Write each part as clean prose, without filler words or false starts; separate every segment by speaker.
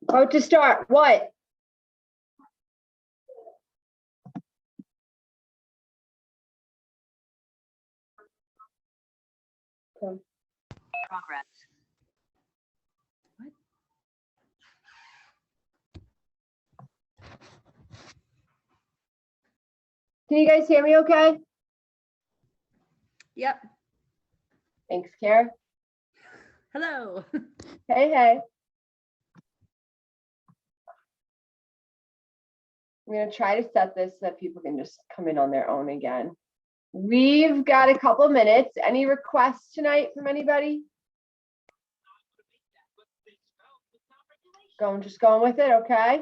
Speaker 1: About to start. What? Okay.
Speaker 2: Progress.
Speaker 1: Can you guys hear me okay?
Speaker 2: Yep.
Speaker 1: Thanks, Kara.
Speaker 2: Hello.
Speaker 1: Hey, hey. I'm going to try to set this so that people can just come in on their own again. We've got a couple minutes. Any requests tonight from anybody? Just going with it, okay?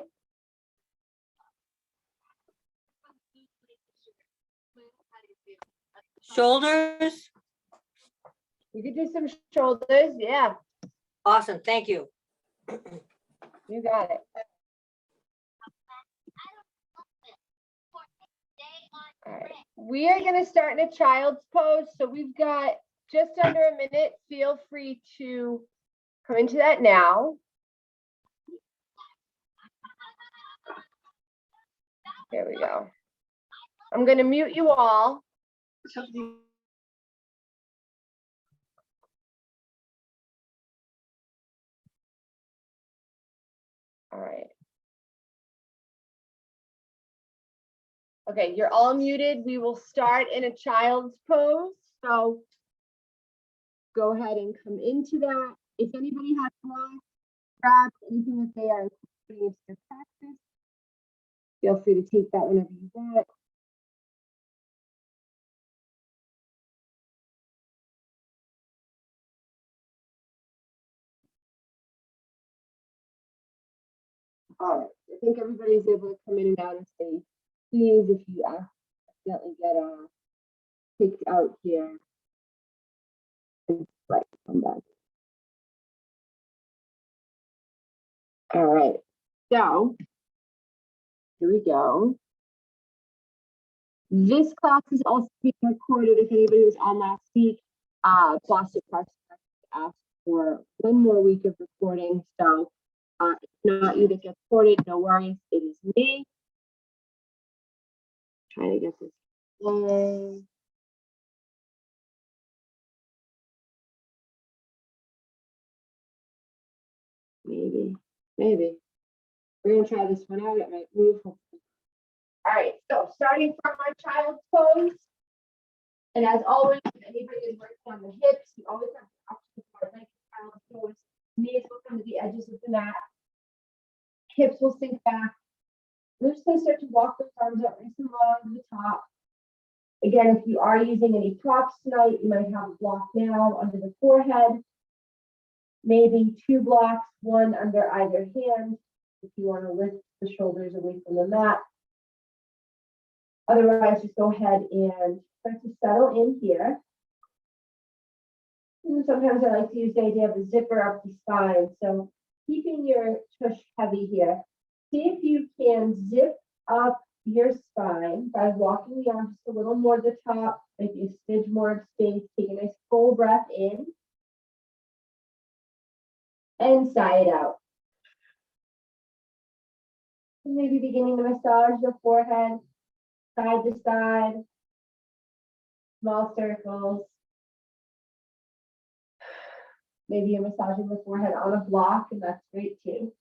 Speaker 3: Shoulders?
Speaker 1: You could do some shoulders. Yeah,
Speaker 3: Awesome, thank you.
Speaker 1: you got it. All right. We are going to start in a child's pose. So we've got just under a minute. Feel free to come into that now. There we go. I'm going to mute you all. All right. Okay, you're all muted. We will start in a child's pose. So go ahead and come into that. If anybody has blocks, straps, anything that they are incorporating into their practice, feel free to take that whenever you want. All right, I think everybody's able to come in and out and say, please, if you accidentally get kicked out here. Right, come back. All right, so here we go. This class is also being recorded. If anybody was on last week, Boston Parks asked for one more week of recording. So if not you that gets recorded, no worries. It is me. Trying to get this going. Maybe. We're gonna try this one out. It might move. All right, so starting from our child's pose. And as always, if anybody is working on the hips, you always have the option for like child's pose. Knees will come to the edges of the mat. Hips will sink back. We're just gonna start to walk those arms up nice and long to the top. Again, if you are using any props tonight, you might have a block now under the forehead. Maybe 2 blocks, one under either hand, if you want to lift the shoulders away from the mat. Otherwise, just go ahead and start to settle in here. And sometimes I like to use the idea of a zipper up the spine. So keeping your tush heavy here. See if you can zip up your spine by walking the arm just a little more to the top, maybe a smidge more of space. Take a nice full breath in. And sigh it out. And maybe beginning to massage the forehead, side to side, small circles. Maybe you're massaging the forehead on a block, and that's great too.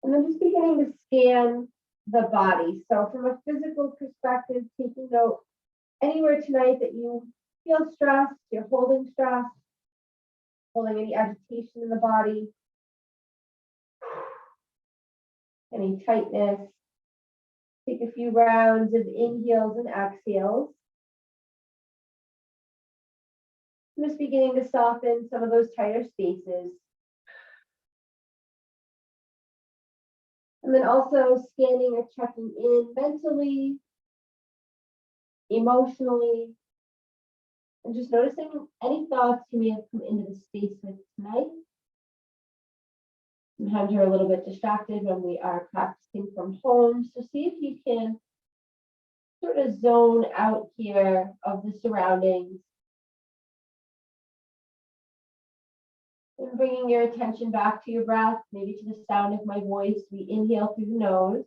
Speaker 1: And then just beginning to scan the body. So from a physical perspective, taking note anywhere tonight that you feel stressed, you're holding stress, holding any agitation in the body, any tightness. Take a few rounds of inhales and exhales. I'm just beginning to soften some of those tighter spaces. And then also scanning or checking in mentally, emotionally, and just noticing any thoughts you may have come into the space with tonight. Sometimes you're a little bit distracted when we are practicing from home. So see if you can sort of zone out here of the surroundings. And bringing your attention back to your breath, maybe to the sound of my voice. We inhale through the nose.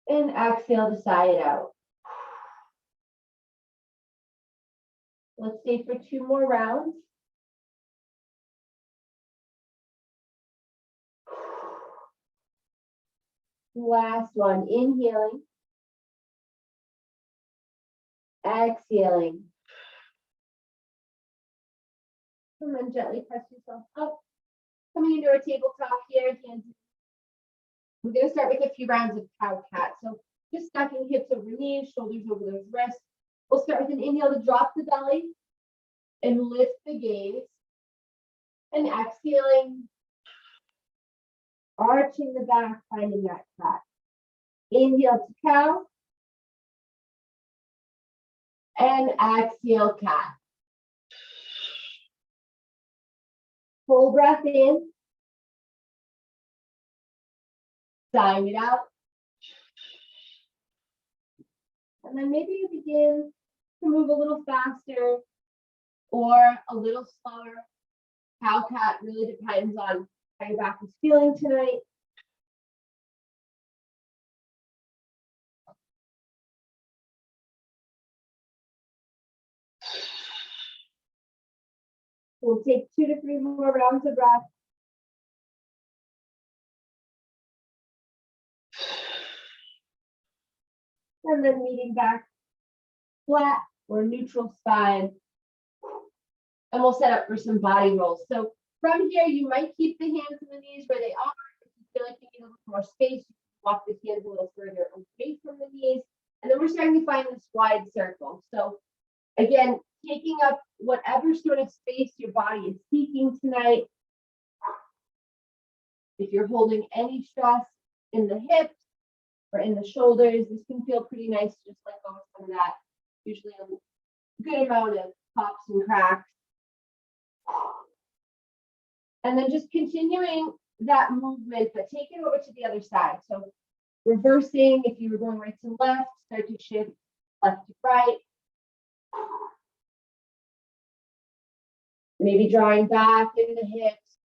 Speaker 1: And exhale to sigh it out. Let's stay for 2 more rounds. Last one, inhaling. Exhaling. And then gently press yourself up. Coming into our tabletop here. Hands. We're going to start with a few rounds of cow cat. So just stacking hips over knees, shoulders over those wrists. We'll start with an inhale to drop the belly and lift the gaze. And exhaling, arching the back, finding that cat. Inhale to cow. And exhale, cat. Full breath in. Sighing it out. And then maybe you begin to move a little faster or a little slower. Cow cat really depends on how your back is feeling tonight. We'll take 2 to 3 more rounds of breath. And then meeting back flat or neutral spine. And we'll set up for some body rolls. So from here, you might keep the hands and the knees where they are. If you feel like you need a little more space, you can walk the hands a little further away from the knees. And then we're starting to find this wide circle. So again, taking up whatever sort of space your body is seeking tonight. If you're holding any stress in the hips or in the shoulders, this can feel pretty nice to just let go of some of that. Usually a good amount of pops and cracks. And then just continuing that movement, but take it over to the other side. So reversing, if you were going right to left, start to shift left to right. Maybe drawing back in the hips,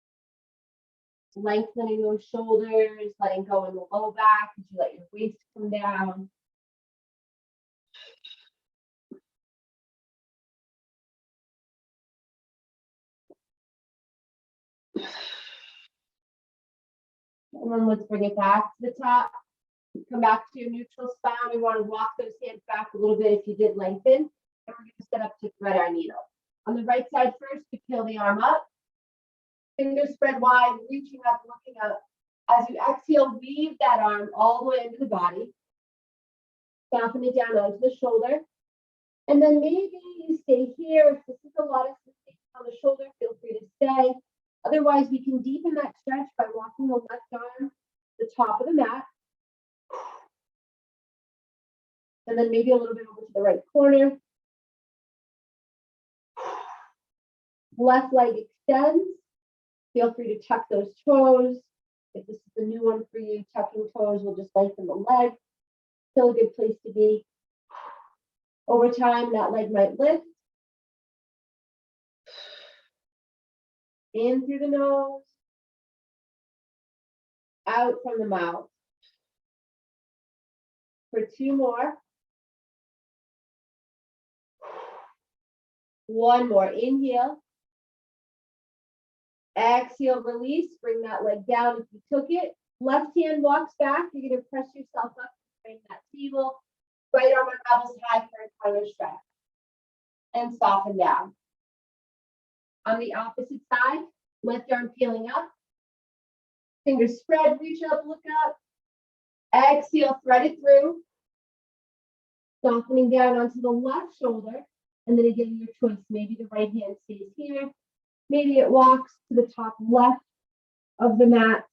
Speaker 1: lengthening those shoulders, letting go in the low back as you let your waist come down. And then let's bring it back to the top. Come back to your neutral spine. We want to walk those hands back a little bit if you did lengthen. And we're going to set up to thread our needle. On the right side first, we peel the arm up. Fingers spread wide, reaching up, looking up. As you exhale, weave that arm all the way into the body. Soften it down onto the shoulder. And then maybe you stay here. If this is a lot of sensation on the shoulder, feel free to stay. Otherwise, we can deepen that stretch by walking the left arm to the top of the mat. And then maybe a little bit over to the right corner. Left leg extends. Feel free to tuck those toes. If this is a new one for you, tucking toes will just lengthen the leg. Still a good place to be. Over time, that leg might lift. In through the nose. Out from the mouth. For 2 more. 1 more. Inhale. Exhale, release. Bring that leg down if you took it. Left hand walks back. You're going to press yourself up to bring that table. Right arm unravels high for a counter stretch. And soften down. On the opposite side, left arm peeling up. Fingers spread, reach up, look up. Exhale, thread it through. Softening down onto the left shoulder. And then again, your choice. Maybe the right hand stays here. Maybe it walks to the top left of the mat.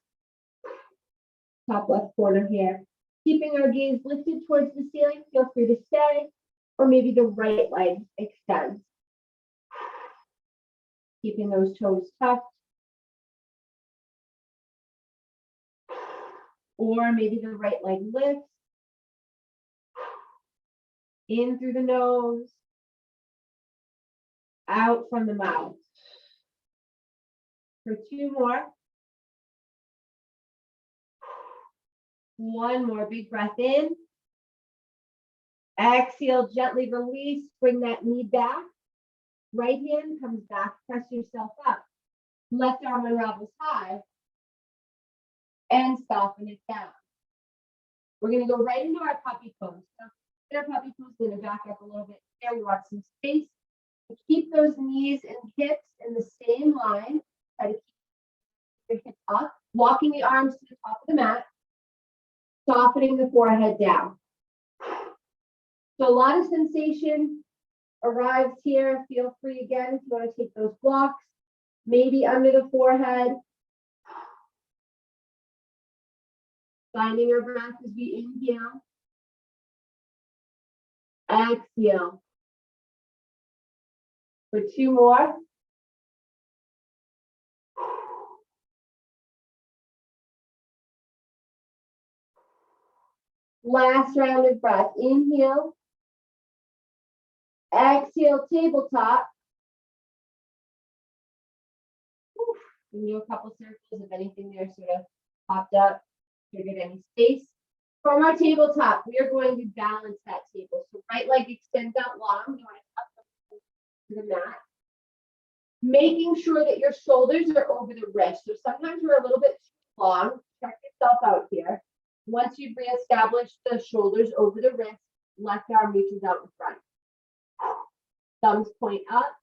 Speaker 1: Top left corner here. Keeping our gaze lifted towards the ceiling. Feel free to stay. Or maybe the right leg extends. Keeping those toes tucked. Or maybe the right leg lifts. In through the nose. out from the mouth. For 2 more. One more big breath in. Exhale, gently release, bring that knee back. Right hand comes back, press yourself up. Left arm unravels high and soften it down. We're gonna go right into our puppy pose. So in our puppy pose, we're gonna back up a little bit here. We want some space. Keep those knees and hips in the same line. Try to keep your hips up, walking the arms to the top of the mat, softening the forehead down. So a lot of sensation arrives here. Feel free again if you want to take those blocks, maybe under the forehead. Finding our breath as we inhale. Exhale. For 2 more. Last round of breath. Inhale. Exhale, tabletop. We can do a couple circles if anything there sort of popped up, triggered any space. From our tabletop, we are going to balance that table. So right leg extends out long. You want to tuck to the mat. Making sure that your shoulders are over the wrist. So sometimes we're a little bit too long. Check yourself out here. Once you've reestablished the shoulders over the wrist, left arm reaches out in front. Thumbs point up,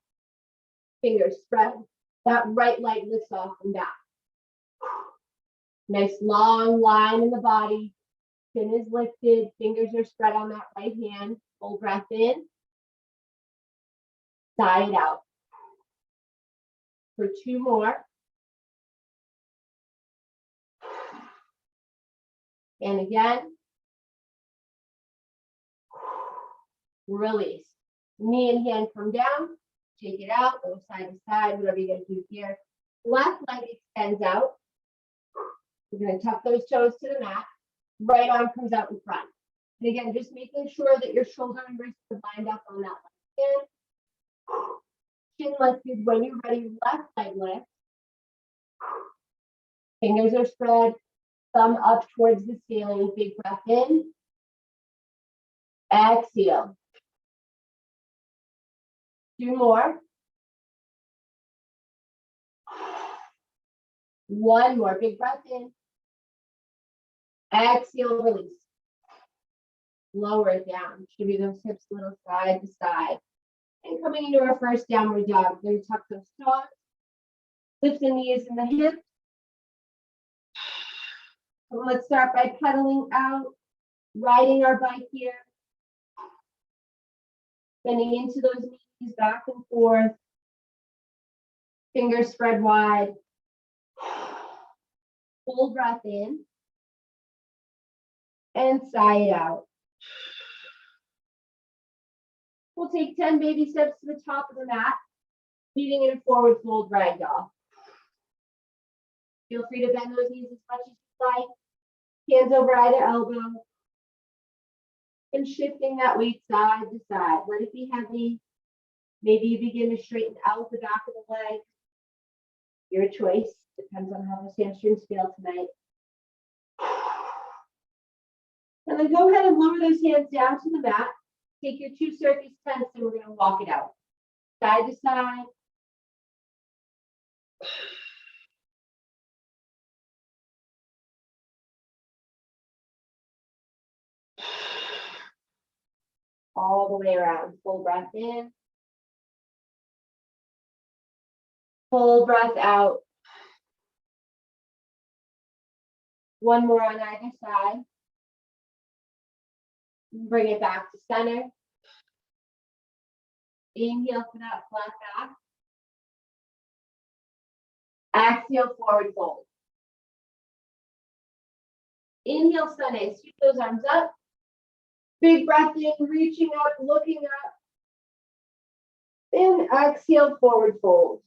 Speaker 1: fingers spread. That right leg lifts off and back. Nice long line in the body. Chin is lifted, fingers are spread on that right hand. Full breath in. Sigh it out. For 2 more. And again. Release. Knee and hand come down. Shake it out, go side to side, whatever you're gonna do here. Left leg extends out. We're gonna tuck those toes to the mat. Right arm comes out in front. And again, just making sure that your shoulder and wrist are lined up on that left hand. Chin lifted. When you're ready, left leg lift. Fingers are spread. Thumb up towards the ceiling. Big breath in. Exhale. 2 more. 1 more. Big breath in. Exhale, release. Lower it down. Distribute those hips a little side to side. And coming into our first downward dog, we're going to tuck those toes. Lift the knees and the hips. So let's start by pedaling out, riding our bike here. Bending into those knees, back and forth. Fingers spread wide. Full breath in. And sigh it out. We'll take 10 baby steps to the top of the mat, leading in a forward fold ragdoll. Feel free to bend those knees as much as you like. Hands over either elbow. And shifting that weight side to side. Let it be heavy. Maybe you begin to straighten out the back of the leg. Your choice. Depends on how those hamstrings feel tonight. And then go ahead and lower those hands down to the mat. Take your 2 circus tenths and we're going to walk it out. Side to side. All the way around. Full breath in. Full breath out. 1 more on either side. Bring it back to center. Inhale for that flat back. Exhale, forward fold. Inhale, Sunday. Sweep those arms up. Big breath in, reaching up, looking up. And exhale, forward fold.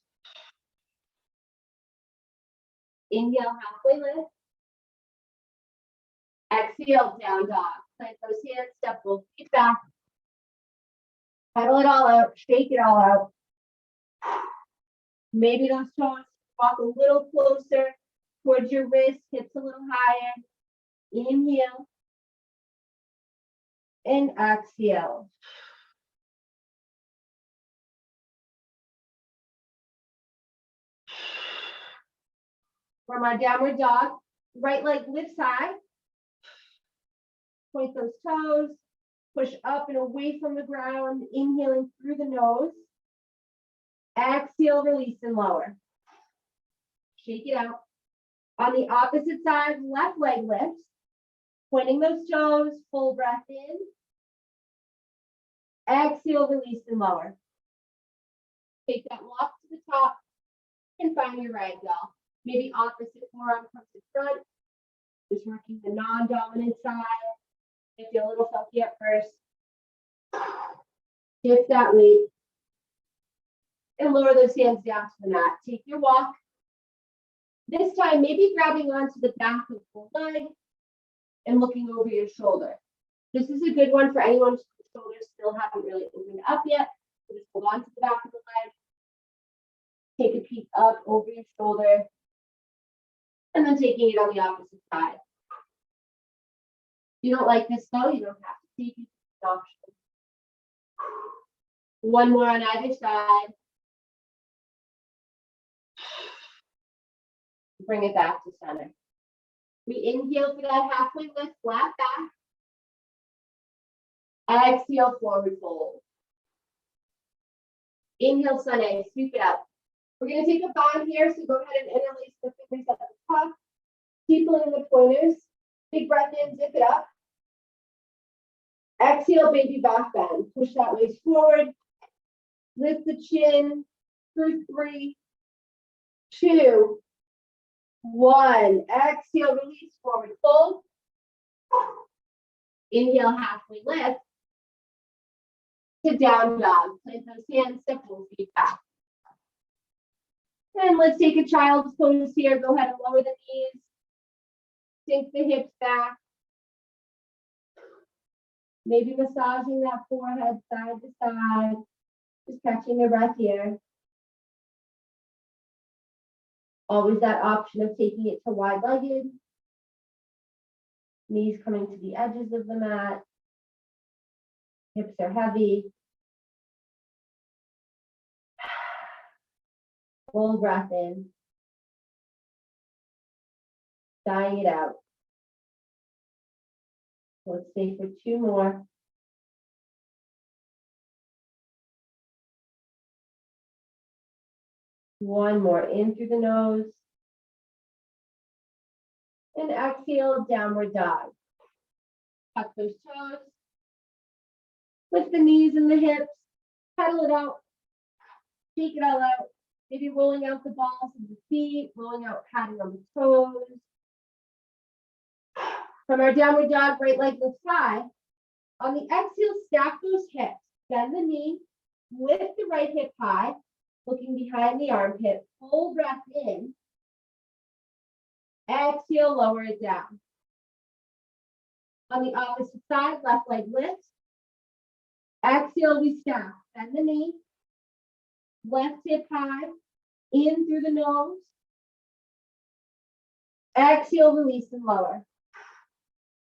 Speaker 1: Inhale, halfway lift. Exhale, down dog. Plant those hands, step both feet back. Pedal it all out, shake it all out. Maybe those toes walk a little closer towards your wrist, hips a little higher. Inhale. And exhale. From our downward dog, right leg lifts high. Point those toes. Push up and away from the ground, inhaling through the nose. Exhale, release and lower. Shake it out. On the opposite side, left leg lifts. Pointing those toes, full breath in. Exhale, release and lower. Take that walk to the top and find your ragdoll. Maybe opposite forearm comes to front. Just working the non-dominant side. If you're a little funky at first. Shift that weight. And lower those hands down to the mat. Take your walk. This time, maybe grabbing onto the back of the leg and looking over your shoulder. This is a good one for anyone whose shoulders still haven't really opened up yet. So just hold on to the back of the leg. Take a peek up over your shoulder. And then taking it on the opposite side. If you don't like this though, you don't have to take it. It's an option. One more on either side. Bring it back to center. We inhale for that halfway lift, flat back. Exhale, forward fold. Inhale, sun A, sweep it up. We're going to take a bind here, so go ahead and interlace the fingers at the top. Steepling the pointers. Big breath in, zip it up. Exhale, baby back bend. Push that waist forward. Lift the chin for 3, 2, 1. Exhale, release, forward fold. Inhale, halfway lift. To down dog. Plant those hands, step both feet back. And let's take a child's pose here. Go ahead and lower the knees. Sink the hips back. Maybe massaging that forehead side to side. Just catching your breath here. Always that option of taking it to wide-legged. Knees coming to the edges of the mat. Hips are heavy. Full breath in. Sighing it out. Let's stay for 2 more. One more in through the nose. And exhale, downward dog. Tuck those toes. Lift the knees and the hips. Pedal it out. Shake it all out. Maybe rolling out the balls of the feet, rolling out, patting on the toes. From our downward dog, right leg lifts high. On the exhale, stack those hips. Bend the knee. Lift the right hip high. Looking behind the armpit. Full breath in. Exhale, lower it down. On the opposite side, left leg lifts. Exhale, we stack. Bend the knee. Left hip high. In through the nose. Exhale, release and lower.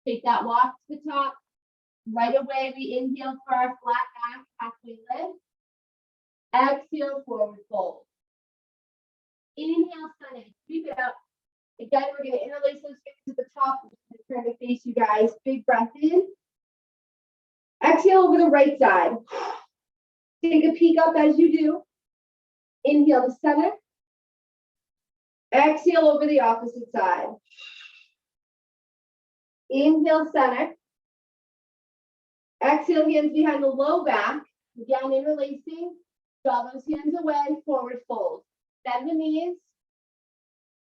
Speaker 1: Take that walk to the top. Right away, we inhale for our flat back, halfway lift. Exhale, forward fold. Inhale, sun A, sweep it up. Again, we're going to interlace those fingers at the top. Turn to face you guys. Big breath in. Exhale over the right side. Take a peek up as you do. Inhale to center. Exhale over the opposite side. Inhale, center. Exhale, hands behind the low back. Again, interlacing. Draw those hands away, forward fold. Bend the knees.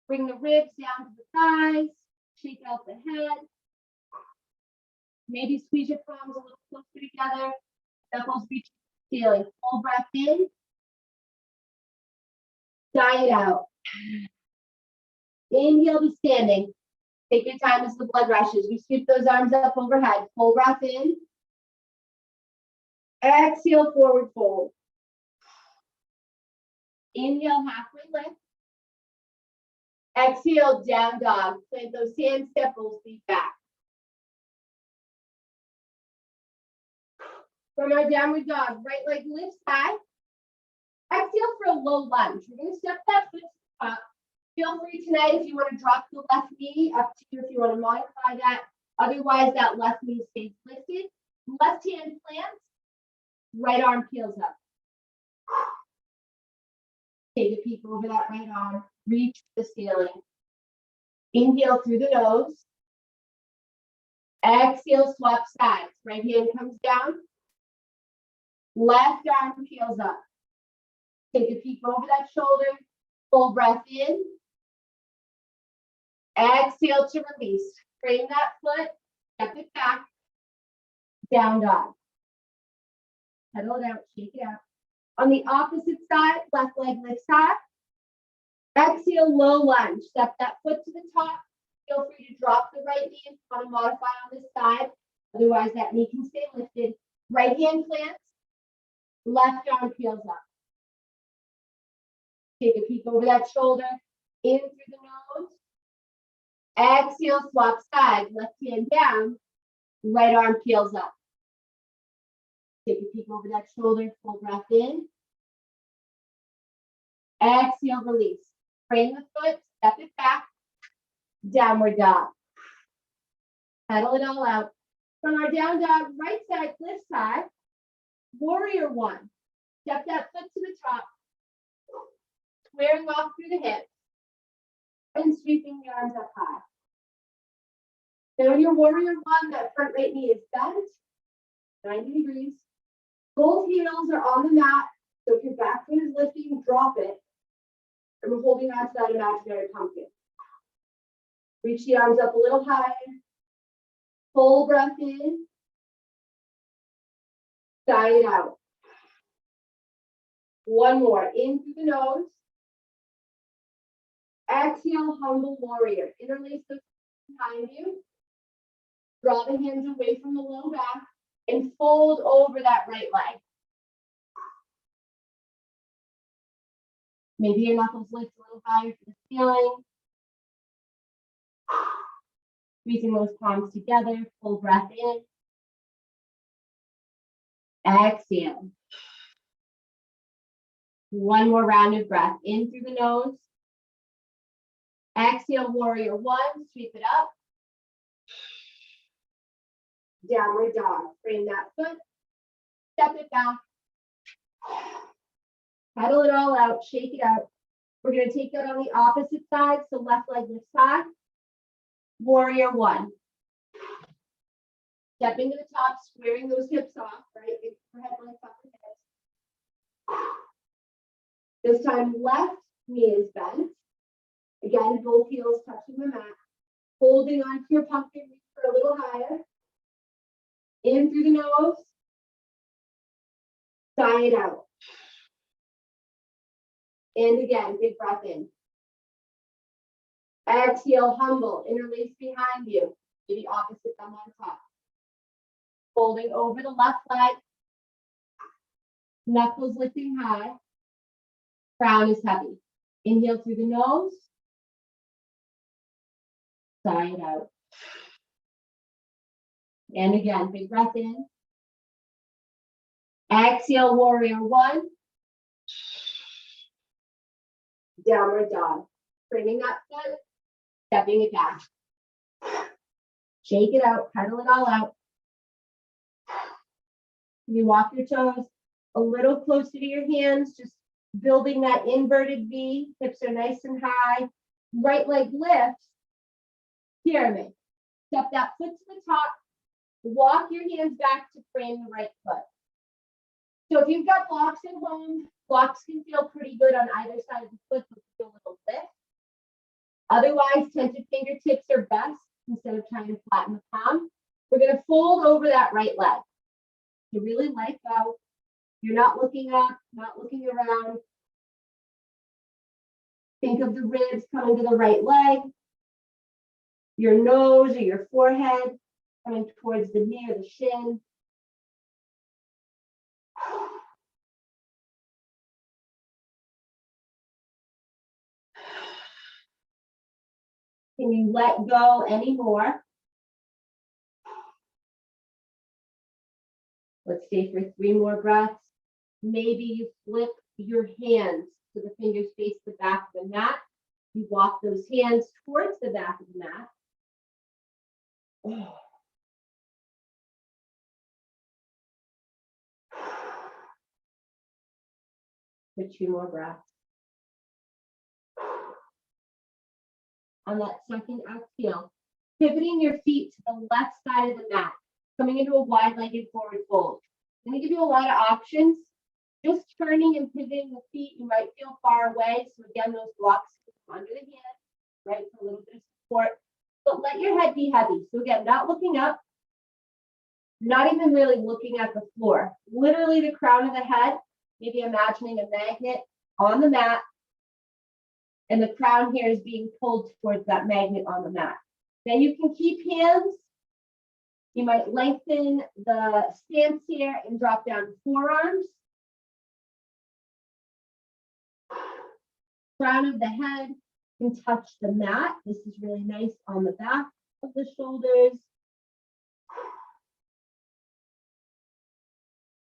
Speaker 1: Bring the ribs down to the thighs. Shake out the head. Maybe squeeze your palms a little closer together. Knuckles reach the ceiling. Full breath in. Sigh it out. Inhale to standing. Take your time as the blood rushes. We scoop those arms up overhead. Full breath in. Exhale, forward fold. Inhale, halfway lift. Exhale, down dog. Plant those hands, step those feet back. From our downward dog, right leg lifts high. Exhale for a low lunge. We're going to step that foot up. Feel free tonight if you want to drop the left knee, up to you if you want to modify that. Otherwise, that left knee stays lifted. Left hand plants, right arm peels up. Take a peek over that right arm. Reach the ceiling. Inhale through the nose. Exhale, swap sides. Right hand comes down. Left arm peels up. Take a peek over that shoulder. Full breath in. Exhale to release. Frame that foot. Step it back. Down dog. Pedal it out. Shake it out. On the opposite side, left leg lifts high. Exhale, low lunge. Step that foot to the top. Feel free to drop the right knee if you want to modify on this side. Otherwise, that knee can stay lifted. Right hand plants. Left arm peels up. Take a peek over that shoulder. In through the nose. Exhale, swap sides. Left hand down. Right arm peels up. Take a peek over that shoulder. Full breath in. Exhale, release. Frame the foot. Step it back. Downward dog. Pedal it all out. From our down dog, right side, left side. Warrior one. Step that foot to the top. Squaring off through the hips. And sweeping the arms up high. Now in your warrior one, that front right knee is bent. 90 degrees. Both heels are on the mat. So if your back foot is lifting, drop it. And we're holding on to that imaginary pumpkin. Reach the arms up a little higher. Full breath in. Sigh it out. One more. In through the nose. Exhale, humble warrior. Interlace the behind you. Draw the hands away from the low back and fold over that right leg. Maybe your knuckles lift a little higher for the ceiling. Squeezing those palms together. Full breath in. Exhale. One more round of breath. In through the nose. Exhale, warrior one. Sweep it up. Downward dog. Frame that foot. Step it back. Pedal it all out. Shake it out. We're going to take that on the opposite side. So left leg lifts high. Warrior one. Stepping to the top, squaring those hips off, right? Overhead length up the hips. This time, left knee is bent. Again, both heels touching the mat. Holding onto your pumpkin, reach for a little higher. In through the nose. Sigh it out. And again, big breath in. Exhale, humble. Interlace behind you. Maybe opposite thumb on top. Folding over the left leg. Knuckles lifting high. Crown is heavy. Inhale through the nose. Sigh it out. And again, big breath in. Exhale, warrior one. Downward dog. Bringing that foot, stepping it back. Shake it out, pedal it all out. You walk your toes a little closer to your hands, just building that inverted V. Hips are nice and high. Right leg lifts. Pyramid. Step that foot to the top. Walk your hands back to frame the right foot. So if you've got blocks at home, blocks can feel pretty good on either side of the foot, so feel a little lift. Otherwise, tented fingertips are best instead of trying to flatten the palm. We're going to fold over that right leg. So really let it go. You're not looking up, not looking around. Think of the ribs coming to the right leg. Your nose or your forehead coming towards the knee or the shin. Can you let go anymore? Let's stay for 3 more breaths. Maybe you flip your hands so the fingers face the back of the mat. You walk those hands towards the back of the mat. For 2 more breaths. On that second exhale, pivoting your feet to the left side of the mat, coming into a wide-legged forward fold. I'm going to give you a lot of options. Just turning and pivoting the feet, you might feel far away. So again, those blocks under the hand, right, for a little bit of support. But let your head be heavy. So again, not looking up, not even really looking at the floor. Literally the crown of the head, maybe imagining a magnet on the mat. And the crown here is being pulled towards that magnet on the mat. Now you can keep hands. You might lengthen the stance here and drop down forearms. Crown of the head can touch the mat. This is really nice on the back of the shoulders.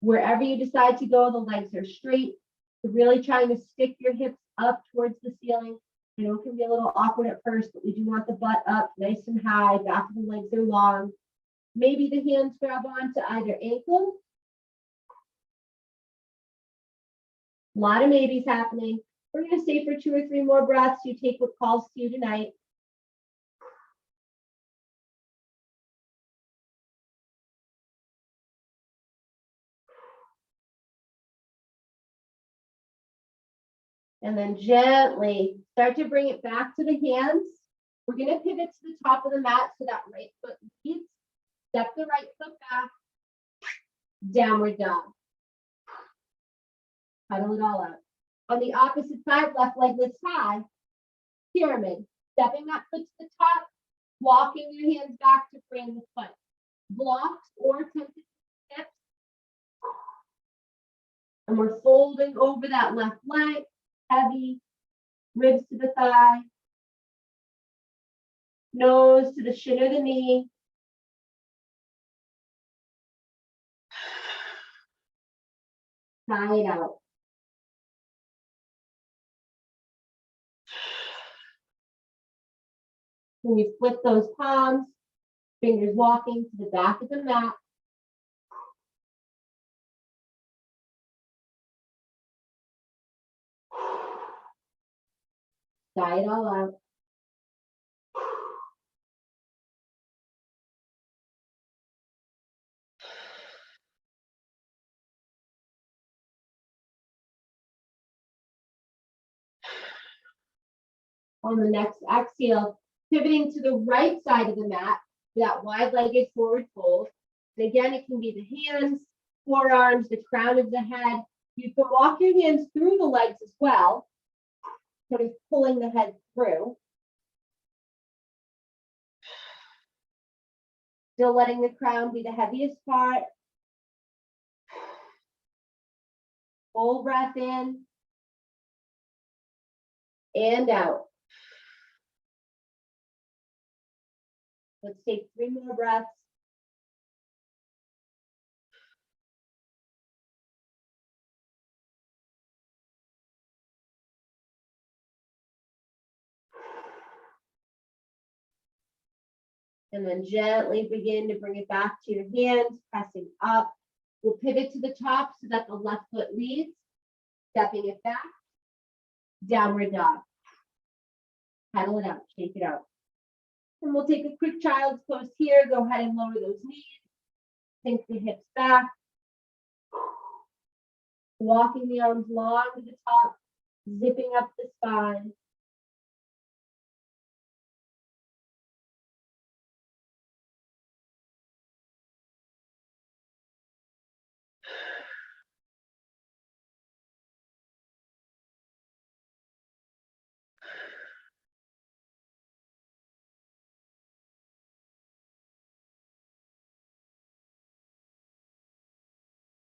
Speaker 1: Wherever you decide to go, the legs are straight. You're really trying to stick your hips up towards the ceiling. I know it can be a little awkward at first, but we do want the butt up nice and high. Back of the legs are long. Maybe the hands grab onto either ankle. A lot of maybes happening. We're going to stay for 2 or 3 more breaths. You take what calls to you tonight. And then gently start to bring it back to the hands. We're going to pivot to the top of the mat so that right foot leads. Step the right foot back. Downward dog. Huddle it all out. On the opposite side, left leg lifts high. Pyramid. Stepping that foot to the top. Walking your hands back to frame the foot. Blocks or tented hips. And we're folding over that left leg. Heavy. Ribs to the thigh. Nose to the shin or the knee. Sigh it out. When you flip those palms, fingers walking to the back of the mat. Sigh it all out. On the next exhale, pivoting to the right side of the mat, that wide-legged forward fold. And again, it can be the hands, forearms, the crown of the head. You can walk your hands through the legs as well, sort of pulling the head through. Still letting the crown be the heaviest part. Full breath in and out. Let's take 3 more breaths. And then gently begin to bring it back to your hands, pressing up. We'll pivot to the top so that the left foot leads, stepping it back, downward dog. Paddle it out, shake it out. And we'll take a quick child's pose here. Go ahead and lower those knees. Sink the hips back. Walking the arms long to the top, zipping up the spine.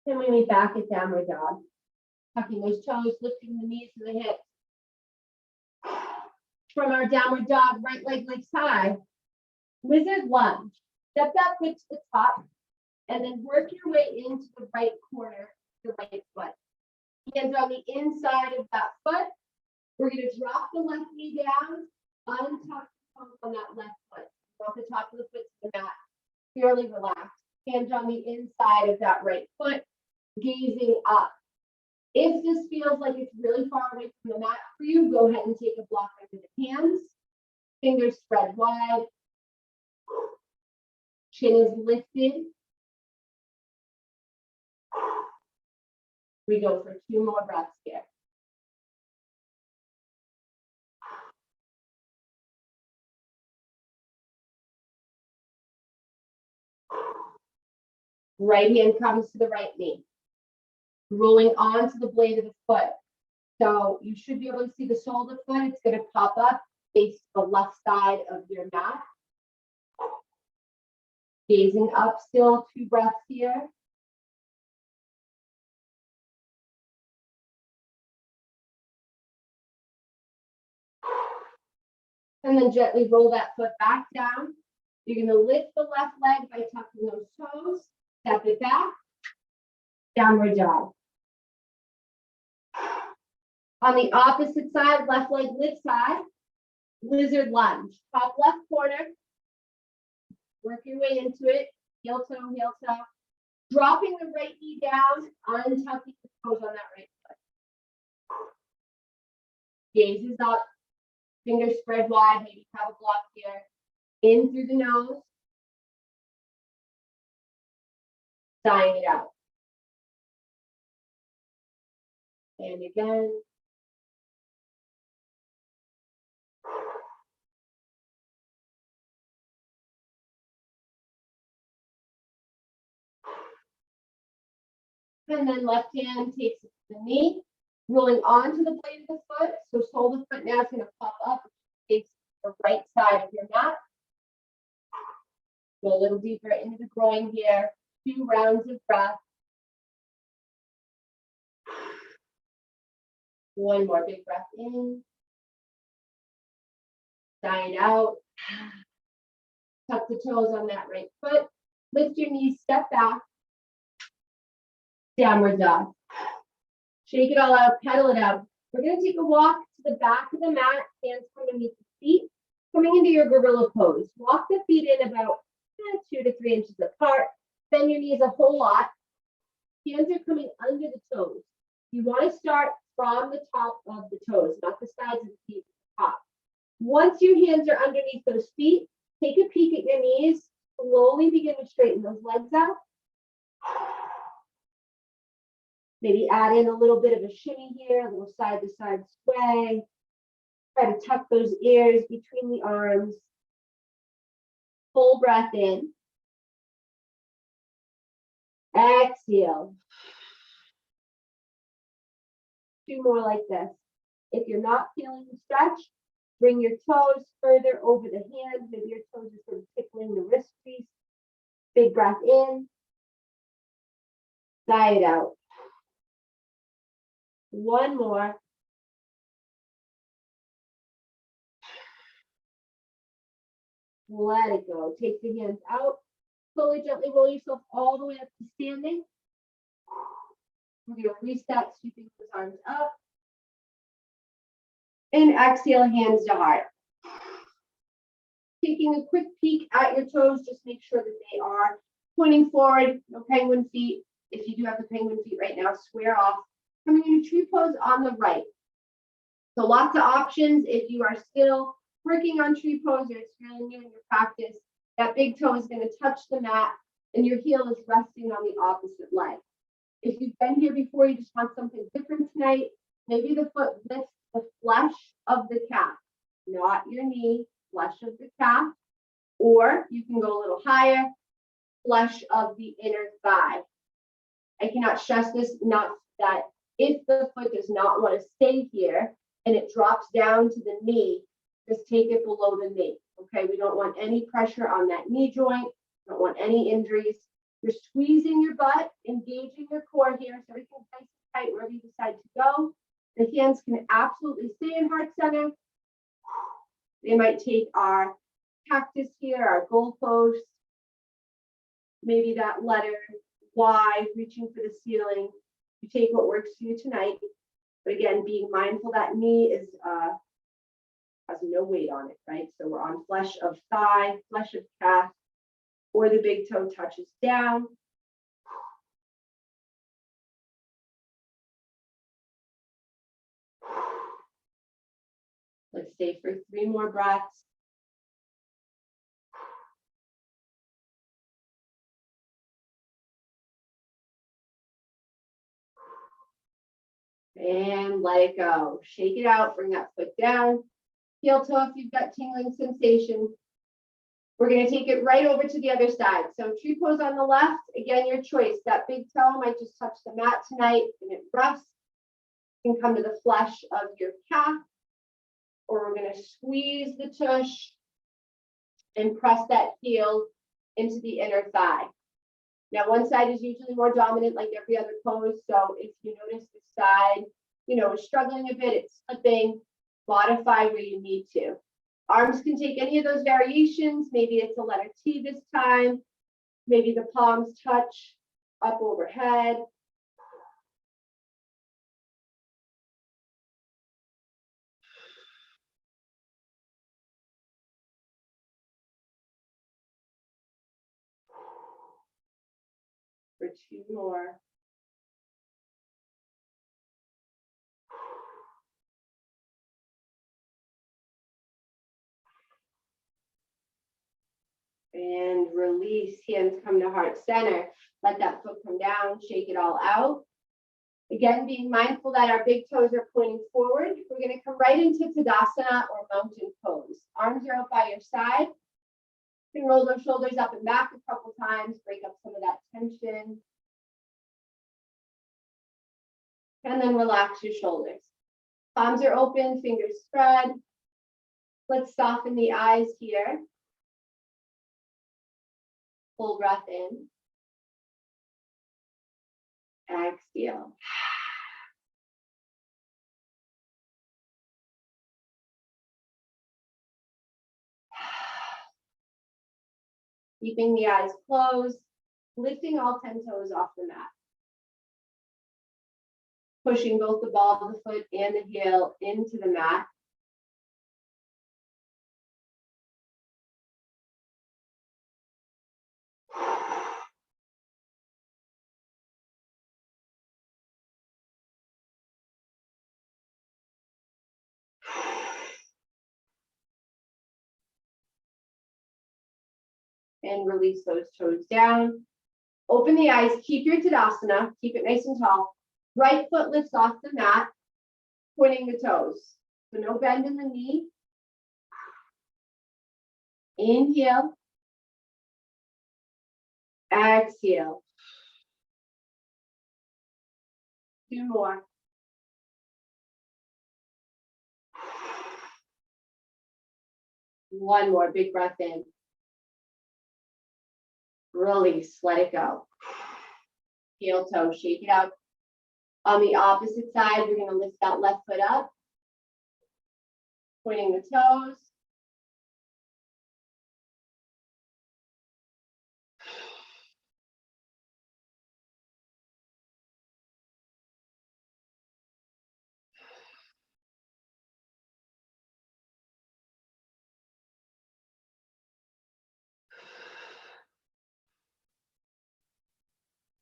Speaker 1: Then we meet back at downward dog. Tucking those toes, lifting the knees to the hips. from our downward dog, right leg length side. Lizard lunge. Step that foot to the top and then work your way into the right corner, the right foot. Hands on the inside of that foot. We're going to drop the left knee down, untuck the toes on that left foot. Drop the top of the foot to the mat, fairly relaxed. Hands on the inside of that right foot, gazing up. If this feels like it's really far away from the mat for you, go ahead and take a block under the hands. Fingers spread wide. Chin is lifted. We go for 2 more breaths here. Right hand comes to the right knee. Rolling onto the blade of the foot. So you should be able to see the sole of the foot. It's going to pop up face the left side of your mat. Gazing up still, 2 breaths here. And then gently roll that foot back down. You're going to lift the left leg by tucking those toes. Step it back. Downward dog. On the opposite side, left leg lift side. Lizard lunge. Top left corner. Work your way into it. Heel toe, heel toe. Dropping the right knee down, untucking the toes on that right foot. Gazes up. Fingers spread wide, maybe have a block here. In through the nose. Sighing it out. And again. And then left hand takes it to the knee, rolling onto the blade of the foot. So sole of the foot now is going to pop up, takes the right side of your mat. Go a little deeper into the groin here. 2 rounds of breath. 1 more big breath in. Sign out. Tuck the toes on that right foot. Lift your knees, step back. Downward dog. Shake it all out, pedal it out. We're going to take a walk to the back of the mat, hands underneath the feet, coming into your gorilla pose. Walk the feet in about 2 to 3 inches apart. Bend your knees a whole lot. Hands are coming under the toes. You want to start from the top of the toes, not the sides of the feet, the top. Once your hands are underneath those feet, take a peek at your knees. Slowly begin to straighten those legs out. Maybe add in a little bit of a shimmy here, a little side to side sway. Try to tuck those ears between the arms. Full breath in. Exhale. 2 more like this. If you're not feeling the stretch, bring your toes further over the hands. Maybe your toes are sort of tickling the wrist piece. Big breath in. Sigh it out. 1 more. Let it go. Take the hands out. Slowly, gently roll yourself all the way up to standing. We're going to reset, sweeping those arms up. And exhale, hands to heart. Taking a quick peek at your toes, just make sure that they are pointing forward. No penguin feet. If you do have the penguin feet right now, square off. Coming into tree pose on the right. So lots of options if you are still working on tree pose or it's really new in your practice. That big toe is going to touch the mat and your heel is resting on the opposite leg. If you've been here before, you just want something different tonight. Maybe the foot lifts the flesh of the calf, not your knee, flesh of the calf. Or you can go a little higher, flesh of the inner thigh. I cannot stress this enough that if the foot does not want to stay here and it drops down to the knee, just take it below the knee. Okay, we don't want any pressure on that knee joint. Don't want any injuries. You're squeezing your butt, engaging your core here, so everything's nice and tight wherever you decide to go. The hands can absolutely stay in heart center. They might take our cactus here, our goalpost, maybe that letter Y, reaching for the ceiling. You take what works for you tonight. But again, being mindful that knee is has no weight on it, right? So we're on flesh of thigh, flesh of calf, or the big toe touches down. Let's stay for 3 more breaths. And let it go. Shake it out, bring that foot down. Heel toe if you've got tingling sensation. We're going to take it right over to the other side. So tree pose on the left, again, your choice. That big toe might just touch the mat tonight and it rests. You can come to the flesh of your calf, or we're going to squeeze the tush and press that heel into the inner thigh. Now, one side is usually more dominant like every other pose. So if you notice the side, is struggling a bit, it's slipping, modify where you need to. Arms can take any of those variations. Maybe it's a letter T this time. Maybe the palms touch up overhead. For 2 more. And release, hands come to heart center. Let that foot come down, shake it all out. Again, being mindful that our big toes are pointing forward. We're going to come right into Tadasana or mountain pose. Arms are out by your side. You can roll those shoulders up and back a couple times, break up some of that tension. And then relax your shoulders. Palms are open, fingers spread. Let's soften the eyes here. Full breath in. Exhale. Keeping the eyes closed, lifting all 10 toes off the mat. Pushing both the ball of the foot and the heel into the mat. And release those toes down. Open the eyes, keep your Tadasana, keep it nice and tall. Right foot lifts off the mat, pointing the toes. So no bend in the knee. Inhale. Exhale. 2 more. One more, big breath in. Release, let it go. Heel toe, shake it out. On the opposite side, we're going to lift that left foot up, pointing the toes.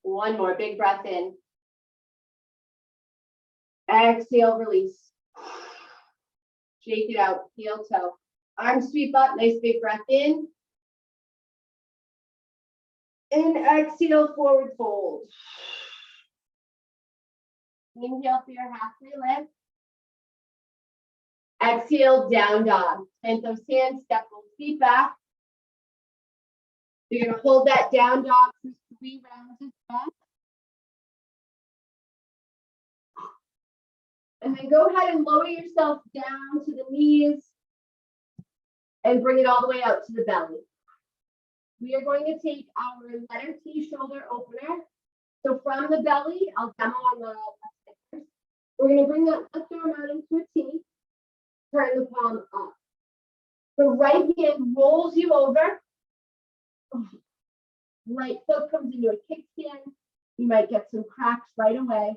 Speaker 1: One more, big breath in. Exhale, release. Shake it out, heel toe. Arms sweep up, nice big breath in. And exhale, forward fold. Inhale for your halfway lift. Exhale, down dog. Plant those hands, step those feet back. You're going to hold that down dog for 3 rounds of breath. And then go ahead and lower yourself down to the knees and bring it all the way out to the belly. We are going to take our letter T shoulder opener. So from the belly, I'll demo on the left first. We're going to bring that left arm out into a T, turn the palm up. The right hand rolls you over. Right foot comes into a kickstand. You might get some cracks right away.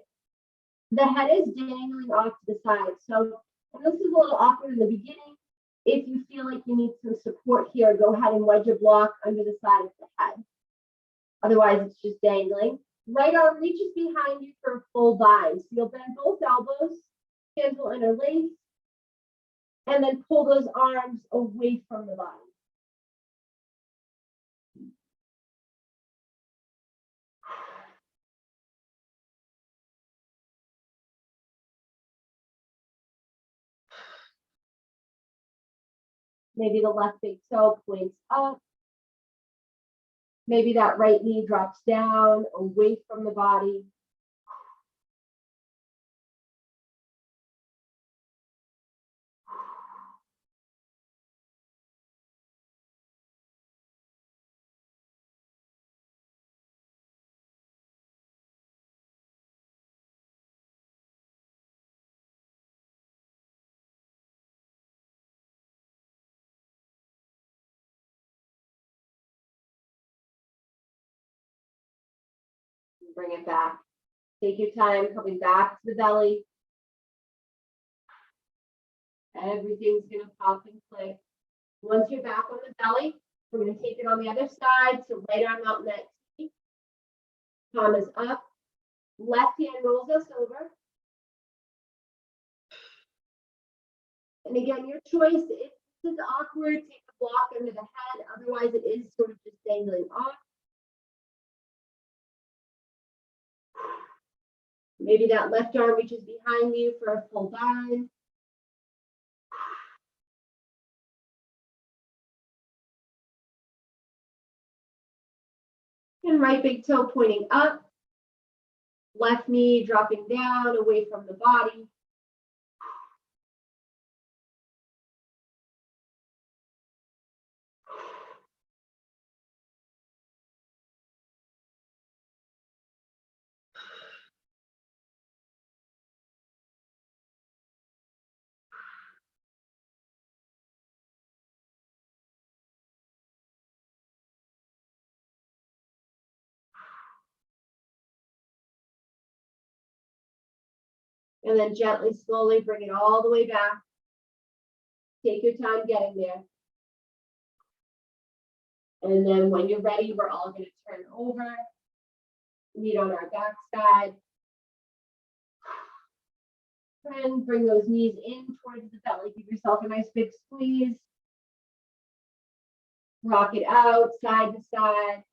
Speaker 1: The head is dangling off to the side. So and this is a little awkward in the beginning. If you feel like you need some support here, go ahead and wedge a block under the side of the head. Otherwise, it's just dangling. Right arm reaches behind you for a full bind. So you'll bend both elbows, hands will interlace, and then pull those arms away from the body. Maybe the left big toe points up. Maybe that right knee drops down away from the body. Bring it back. Take your time coming back to the belly. Everything's gonna pop and click. Once you're back on the belly, we're gonna take it on the other side. So right arm out in that T. Palm is up. Left hand rolls us over. And again, your choice. If this is awkward, take the block under the head. Otherwise, it is sort of just dangling off. Maybe that left arm reaches behind you for a full bind. And right big toe pointing up. Left knee dropping down away from the body. And then gently, slowly bring it all the way back. Take your time getting there. And then when you're ready, we're all going to turn over, knee on our back side. And bring those knees in towards the belly. Give yourself a nice big squeeze. Rock it out, side to side.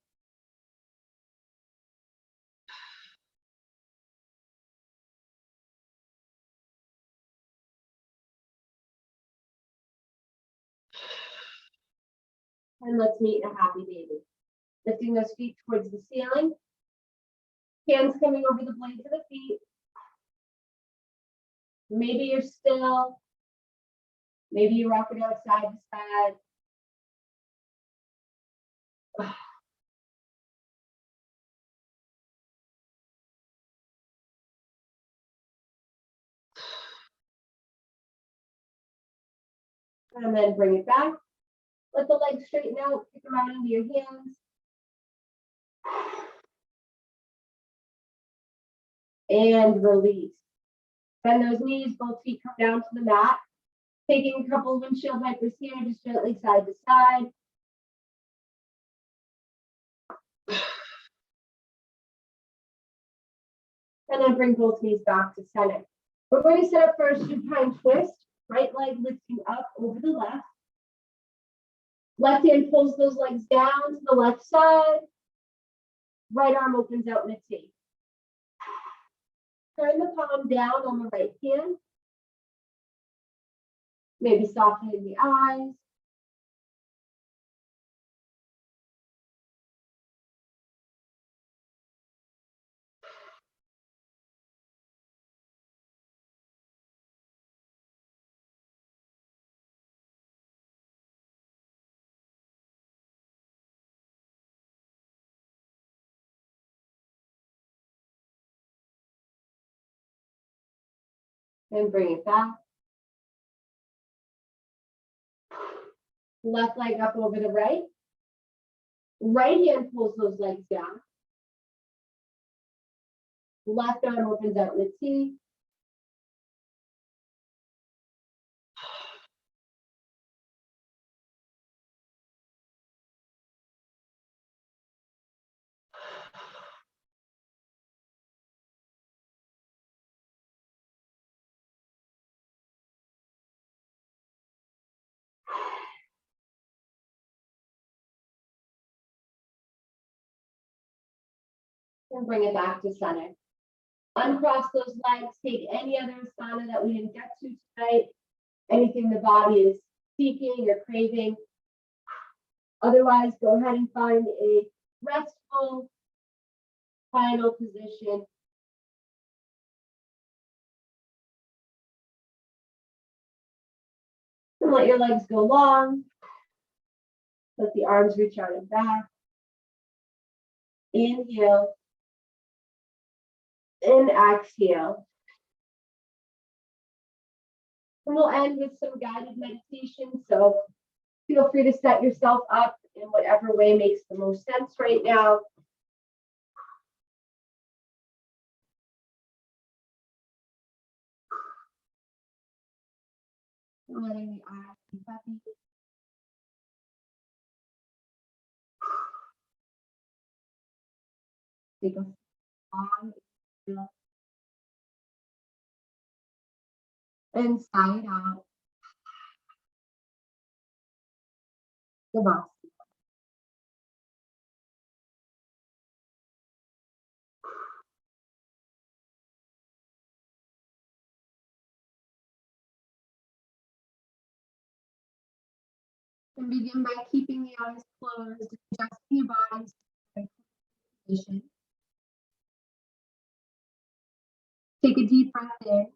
Speaker 1: And let's meet a happy baby. Lifting those feet towards the ceiling. Hands coming over the blades of the feet. Maybe you're still. Maybe you rock it out side to side. And then bring it back. Let the legs straighten out, kick them out into your hands. And release. Bend those knees, both feet come down to the mat. Taking a couple of windshield wipers here, just gently side to side. And then bring both knees back to center. We're going to set up for a supine twist. Right leg lifting up over the left. Left hand pulls those legs down to the left side. Right arm opens out in a T. Turn the palm down on the right hand. Maybe softening the eyes. And bring it back. Left leg up over the right. Right hand pulls those legs down. Left arm opens out in the T. And bring it back to center. Uncross those legs, take any other asana that we didn't get to tonight, anything the body is seeking or craving. Otherwise, go ahead and find a restful final position. And let your legs go long. Let the arms reach out and back. Inhale. And exhale. And we'll end with some guided meditation. So feel free to set yourself up in whatever way makes the most sense right now. Letting the eyes be happy. Take a long inhale. And sigh it out. Goodbye. And begin by keeping the eyes closed, adjusting your body's position. Take a deep breath in.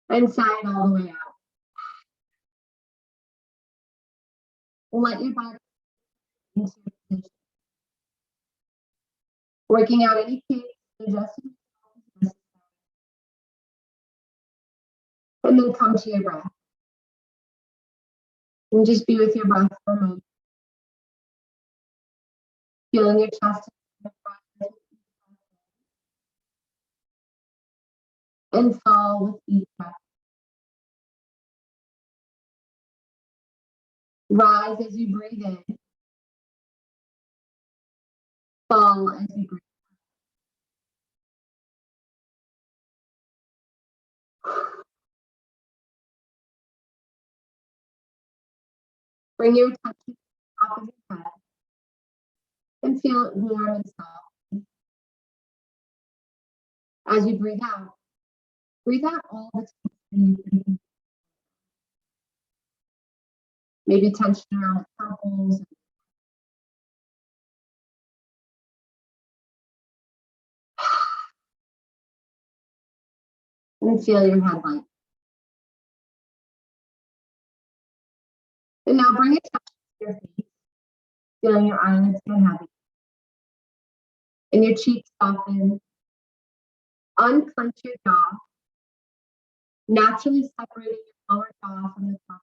Speaker 1: And sigh it all the way out. Let your body into your position. Working out any kinks, adjusting. And then come to your breath. And just be with your breath for a moment. Feeling your chest and fall with each breath. Rise as you breathe in. Fall as you breathe out. Bring your attention to the top of your head and feel it warm and soft. As you breathe out all the tension you can. Maybe tension around the temples. And feel your head light. And now bring attention to your face, feeling your eyelids get heavy. And your cheeks soften. Unclench your jaw, naturally separating your lower jaw from the top.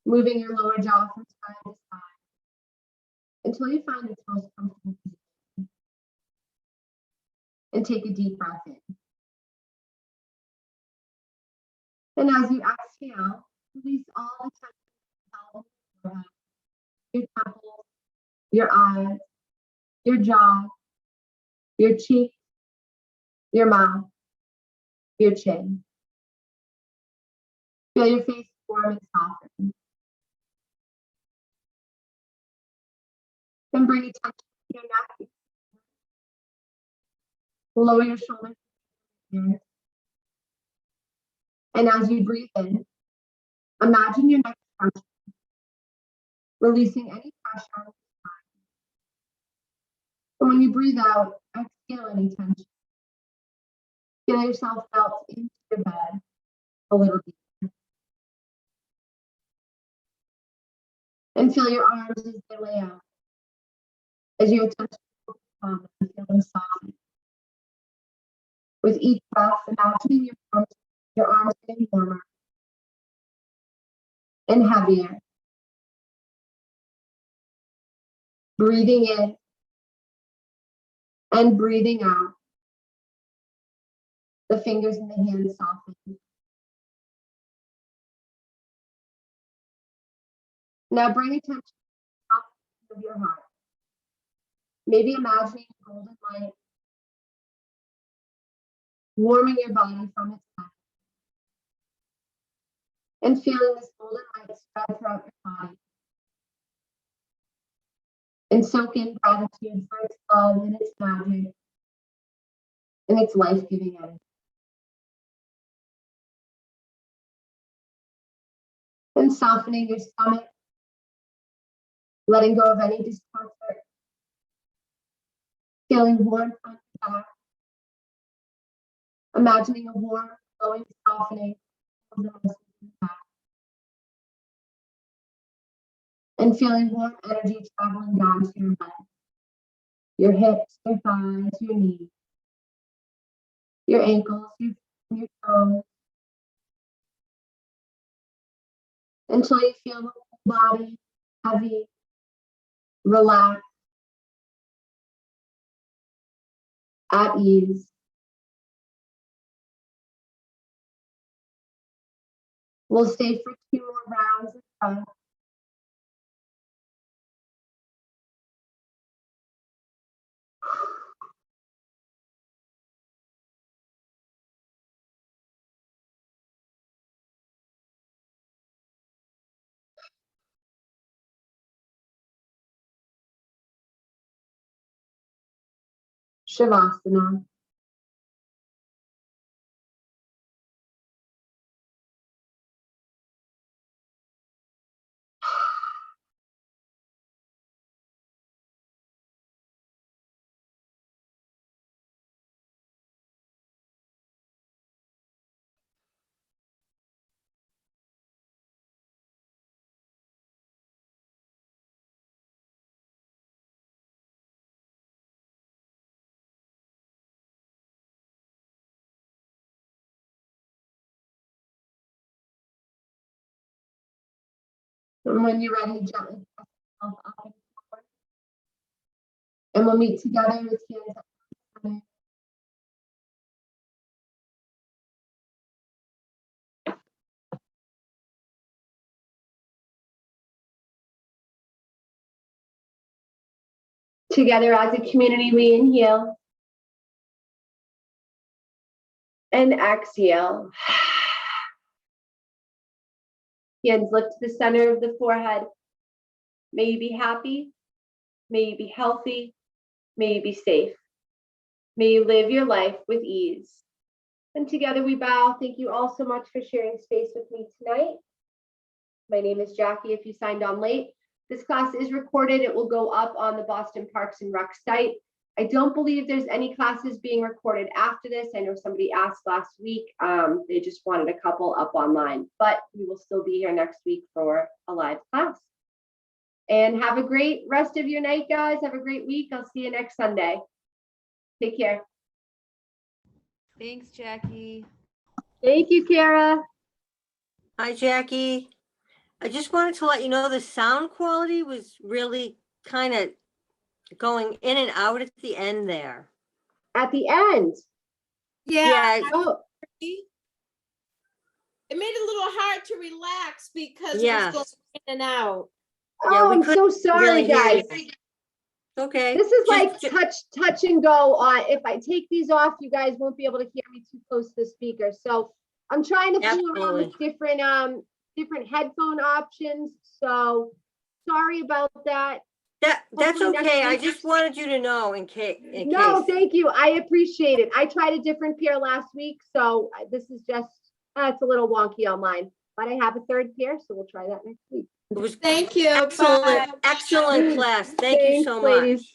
Speaker 1: Moving your lower jaw from side to side until you find its most comfortable position. And take a deep breath in. And as you exhale, release all the tension, your temples, your eyes, your jaw, your cheeks, your mouth, your chin. Feel your face warm and soften. Then bring attention to your neck. Lower your shoulders. And as you breathe in, imagine your neck stretching, releasing any pressure on the spine. And when you breathe out, exhale any tension. Feel yourself melt into your bed a little deeper. And feel your arms as they lay out. As your attention comes and feel them soften. With each breath, imagining your arms getting warmer and heavier. Breathing in and breathing out. The fingers and the hands soften. Now bring attention to the top of your heart. Maybe imagining a golden light warming your body from its back. And feeling this golden light spread throughout your body. And soak in gratitude for its love and its magic and its life-giving energy. And softening your stomach, letting go of any discomfort, feeling warmth on your back, imagining a warm, flowing softening of the muscles in the back, and feeling warm energy traveling down to your legs, your hips, your thighs, your knees, your ankles, your toes, until you feel the whole body heavy, relaxed, at ease. We'll stay for 2 more rounds of breath. Shavasana. And when you're ready, gently press yourself up and forward. And we'll meet together with hands up to the center. Together as a community, we inhale and exhale. Hands lift to the center of the forehead. May you be happy. May you be healthy. May you be safe. May you live your life with ease. And together we bow. Thank you all so much for sharing space with me tonight. My name is Jacqui. If you signed on late, this class is recorded. It will go up on the Boston Parks and Rec site. I don't believe there's any classes being recorded after this. I know somebody asked last week. They just wanted a couple up online, but we will still be here next week for a live class. And have a great rest of your night, guys. Have a great week. I'll see you next Sunday. Take care.
Speaker 2: Thanks, Jacqui.
Speaker 1: Thank you, Kara.
Speaker 3: Hi, Jackie. I just wanted to let you know the sound quality was really kind of going in and out at the end there.
Speaker 1: At the end.
Speaker 4: Yeah,
Speaker 1: Oh,
Speaker 4: it made it a little hard to relax because
Speaker 3: Yeah.
Speaker 4: it was going in and out.
Speaker 3: Yeah, we
Speaker 1: I'm so sorry,
Speaker 3: really hear
Speaker 1: guys.
Speaker 3: you. Okay.
Speaker 1: This is like
Speaker 3: Just-
Speaker 1: touch and go on. If I take these off, you guys won't be able to hear me too close to the speaker. So I'm trying to fool around with different headphone options. So sorry about that.
Speaker 3: that's
Speaker 1: Hopefully next
Speaker 3: okay. I
Speaker 1: week-
Speaker 3: just wanted you to know in case.
Speaker 1: No, thank you. I appreciate it. I tried a different pair last week, so this is just it's a little wonky on mine. But I have a third pair, so we'll try that next week.
Speaker 3: It was
Speaker 4: Thank you.
Speaker 3: excellent,
Speaker 4: Bye.
Speaker 3: excellent class. Thank you
Speaker 1: Thanks,
Speaker 3: so much.
Speaker 1: ladies.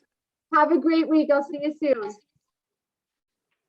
Speaker 1: Have a great week. I'll see you soon.